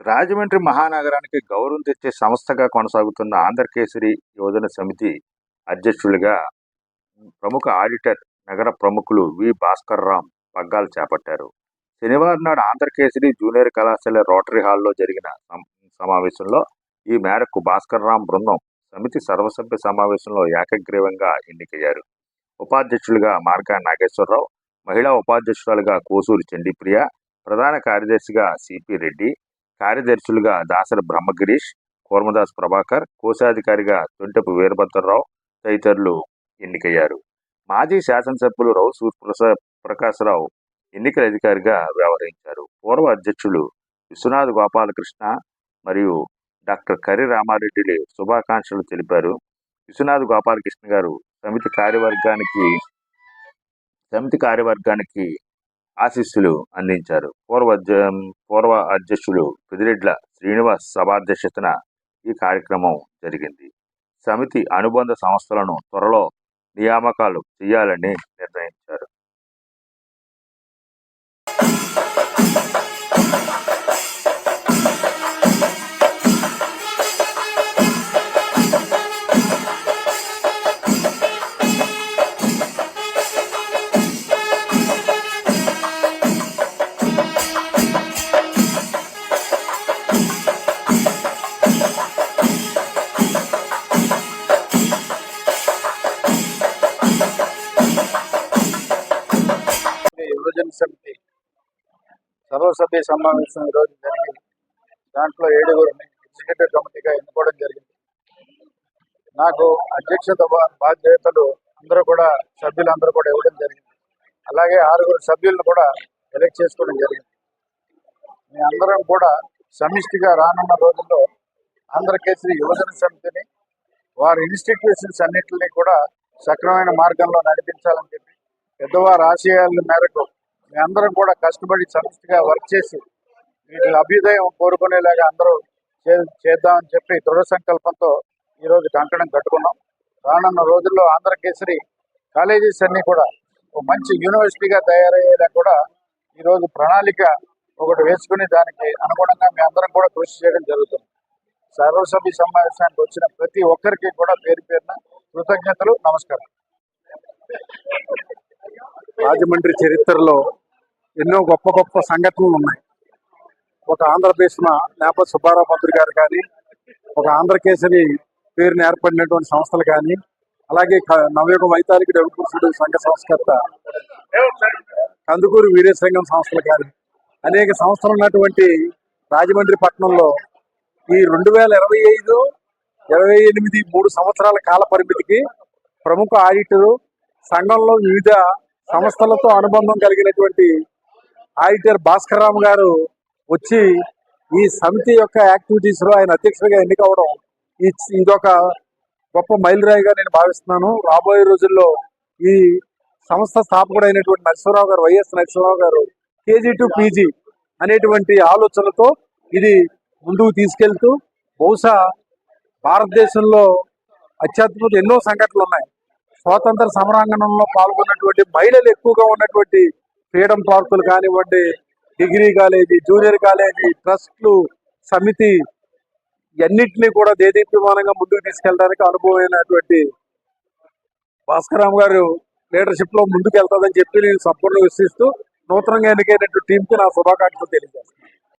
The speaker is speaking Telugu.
రాజమండ్రి మహానగరానికి గౌరవం తెచ్చే సంస్థగా కొనసాగుతున్న ఆంధ్రకేసరి యోజన సమితి అధ్యక్షులుగా ప్రముఖ ఆడిటర్ నగర ప్రముఖులు వి భాస్కర్ రామ్ పగ్గాలు చేపట్టారు. శనివారం నాడు ఆంధ్రకేసరి జూనియర్ కళాశాల రోటరీ హాల్లో జరిగిన సమావేశంలో ఈ మేరకు భాస్కర్ రామ్ బృందం సమితి సర్వసభ్య సమావేశంలో ఏకగ్రీవంగా ఎన్నికయ్యారు. ఉపాధ్యక్షులుగా మార్గా నాగేశ్వరరావు, మహిళా ఉపాధ్యక్షురాలుగా కోసూరి చండీప్రియ, ప్రధాన కార్యదర్శిగా సిపి రెడ్డి, కార్యదర్శులుగా దాసరి బ్రహ్మగిరీష్, కూర్మదాస్ ప్రభాకర్, కోశాధికారిగా తొంటెపు వీరభద్రరావు తదితరులు ఎన్నికయ్యారు. మాజీ శాసనసభ్యులు రౌ సూర్యప్రకాశరావు ఎన్నికల అధికారిగా వ్యవహరించారు. పూర్వ అధ్యక్షులు విశ్వనాథ్ గోపాలకృష్ణ మరియు డాక్టర్ కర్రి రామారెడ్డిలు శుభాకాంక్షలు తెలిపారు. విశ్వనాథ్ గోపాలకృష్ణ గారు సమితి కార్యవర్గానికి ఆశీస్సులు అందించారు. పూర్వ అధ్యక్షులు పెదిరెడ్ల శ్రీనివాస్ సభాధ్యక్షతన ఈ కార్యక్రమం జరిగింది. సమితి అనుబంధ సంస్థలను త్వరలో నియామకాలు చేయాలని నిర్ణయించారు. యువజన సమితి సర్వసభ్య సమావేశం ఈరోజు జరిగింది. దాంట్లో 7గురిని ఎగ్జిక్యూటివ్ కమిటీగా ఎన్నుకోవడం జరిగింది. నాకు అధ్యక్షత బాధ్యతలు సభ్యులందరూ కూడా ఇవ్వడం జరిగింది. అలాగే 6గురు సభ్యులను కూడా ఎలక్ట్ చేసుకోవడం జరిగింది. మీ అందరం కూడా సమిష్టిగా రానున్న రోజుల్లో ఆంధ్రకేసరి యువజన సమితిని వారి ఇన్స్టిట్యూషన్స్ అన్నింటినీ కూడా సక్రమైన మార్గంలో నడిపించాలని చెప్పి పెద్దవారి ఆశయాల మేరకు మీ అందరం కూడా కష్టపడి సమిష్టిగా వర్క్ చేసి వీటి అభ్యుదయం కోరుకునేలాగా అందరూ చేద్దామని చెప్పి దృఢ సంకల్పంతో ఈరోజు కంకణం కట్టుకున్నాం. రానున్న రోజుల్లో ఆంధ్రకేసరి కాలేజెస్ అన్నీ కూడా ఒక మంచి యూనివర్సిటీగా తయారయ్యేలా కూడా ఈరోజు ప్రణాళిక ఒకటి వేసుకుని దానికి అనుగుణంగా మీ అందరం కూడా కృషి చేయడం జరుగుతుంది. సర్వసభ్య సమావేశానికి వచ్చిన ప్రతి ఒక్కరికి కూడా పేరు పేరున కృతజ్ఞతలు, నమస్కారం. రాజమండ్రి చరిత్రలో ఎన్నో గొప్ప గొప్ప సంఘటనలు ఉన్నాయి. ఒక ఆంధ్రప్రదేశ్ నేపథ్య సుబ్బారావు పంతులు గారు కానీ, ఒక ఆంధ్రకేసరి పేరుని ఏర్పడినటువంటి సంస్థలు కానీ, అలాగే నవయుగ వైతాళిక రవిపురుషుడు సంఘ సంస్కర్త కందుకూరి వీరేశలింగం సంస్థలు కానీ అనేక సంస్థలు ఉన్నటువంటి రాజమండ్రి పట్టణంలో ఈ 2025, 28 3 సంవత్సరాల కాల పరిమితికి ప్రముఖ ఆడిటరు, సంఘంలో వివిధ సంస్థలతో అనుబంధం కలిగినటువంటి ఆడిటర్ భాస్కర్ రామ్ గారు వచ్చి ఈ సమితి యొక్క యాక్టివిటీస్ లో ఆయన అధ్యక్షుడిగా ఎన్నికవడం ఇదొక గొప్ప మైలురాయిగా నేను భావిస్తున్నాను. రాబోయే రోజుల్లో ఈ సంస్థ స్థాపకుడు అయినటువంటి నరసింహరావు గారు, వైఎస్ నరసింహరావు గారు KG to PG అనేటువంటి ఆలోచనలతో ఇది ముందుకు తీసుకెళ్తూ బహుశా భారతదేశంలో అత్యద్భుత ఎన్నో సంఘటనలు ఉన్నాయి. స్వాతంత్ర సమరాంగణంలో పాల్గొన్నటువంటి మహిళలు ఎక్కువగా ఉన్నటువంటి ఫ్రీడమ్ పార్కులు కానివ్వండి, డిగ్రీ కాలేజీ, జూనియర్ కాలేజీ, ట్రస్ట్లు, సమితి అన్నింటినీ కూడా దేదీప్యమానంగా ముందుకు తీసుకెళ్ళడానికి అనుభవమైనటువంటి భాస్కర్ రామ్ గారు లీడర్షిప్ లో ముందుకు వెళ్తాదని చెప్పి నేను సంపూర్ణ విశ్వసిస్తూ నూతనంగా ఎన్నికైనటువంటి టీంకి నా శుభాకాంక్షలు తెలియజేస్తాను.